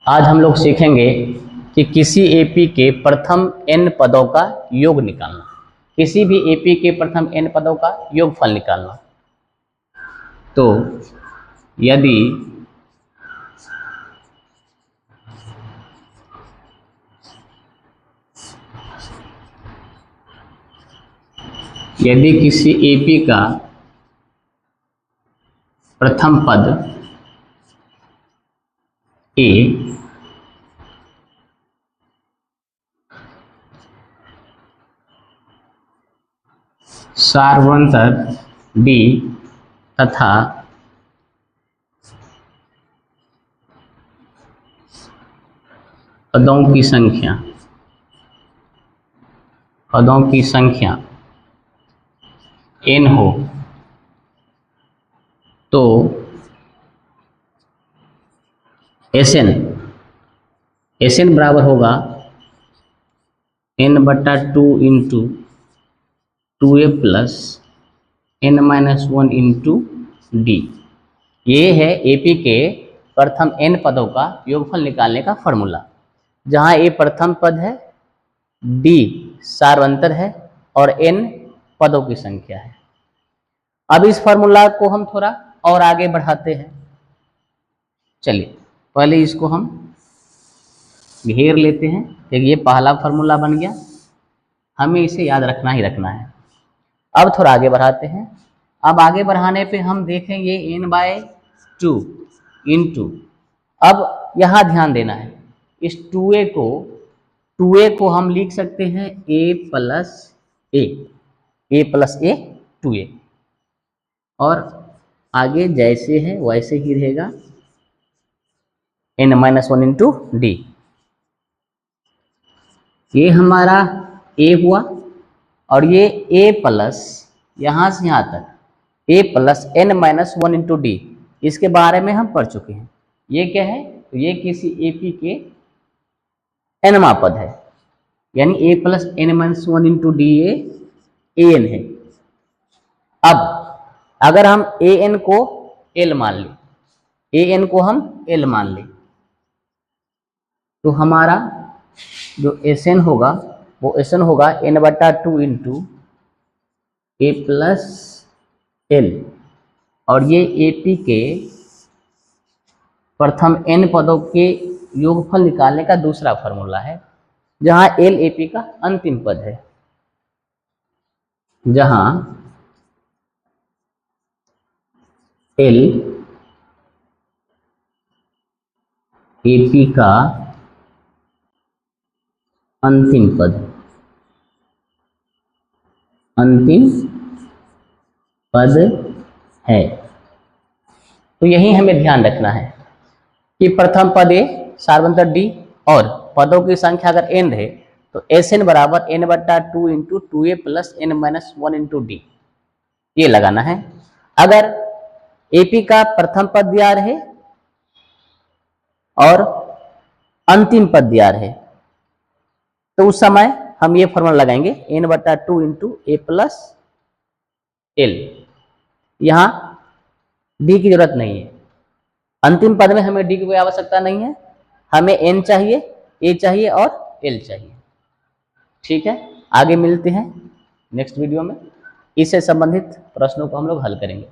आज हम लोग सीखेंगे कि किसी एपी के प्रथम n पदों का योग निकालना। किसी भी एपी के प्रथम n पदों का योगफल निकालना। तो यदि किसी एपी का प्रथम पद ए सार्वंतर डी तथा पदों की संख्या n हो तो Sn बराबर होगा n/2 into 2a plus n-1 into D. ये है एपी के प्रथम n पदों का योगफल निकालने का फॉर्मूला, जहां a प्रथम पद है, d सार्वंतर है और n पदों की संख्या है। अब इस फॉर्मूला को हम थोड़ा और आगे बढ़ाते हैं। चलिए पहले इसको हम घेर लेते हैं। देखिए ये पहला फॉर्मूला बन गया, हमें इसे याद रखना ही रखना है। अब थोड़ा आगे बढ़ाते हैं। अब आगे बढ़ाने पे हम देखेंगे n/2 इंटू, अब यहाँ ध्यान देना है, इस 2a को हम लिख सकते हैं a प्लस a 2a, और आगे जैसे है वैसे ही रहेगा n-1 इंटू डी। ये हमारा a हुआ और ये a प्लस यहाँ से यहाँ तक a plus n-1 into D, इसके बारे में हम पढ़ चुके हैं। ये क्या है? तो ये किसी एपी के nवां पद है, यानी a plus n-1 into D ये an है। अब अगर हम an को l मान लें, तो हमारा जो Sn होगा वो Sn होगा n/2 into a plus l, और ये एपी के प्रथम n पदों के योगफल निकालने का दूसरा फॉर्मूला है, जहां l एपी का अंतिम पद है, जहां l एपी का अंतिम पद है। तो यही हमें ध्यान रखना है कि प्रथम पद ए सार्वंतर डी और पदों की संख्या अगर n रहे तो Sn बराबर n/2 into 2a plus n-1 into D, ये लगाना है। अगर एपी का प्रथम पद दिया रहे और अंतिम पद दिया रहे तो उस समय हम ये फॉर्मूला लगाएंगे n/2 into a plus l। यहाँ डी की जरूरत नहीं है, अंतिम पद में हमें डी की कोई आवश्यकता नहीं है, हमें n चाहिए, a चाहिए और l चाहिए। ठीक है, आगे मिलते हैं नेक्स्ट वीडियो में, इससे संबंधित प्रश्नों को हम लोग हल करेंगे।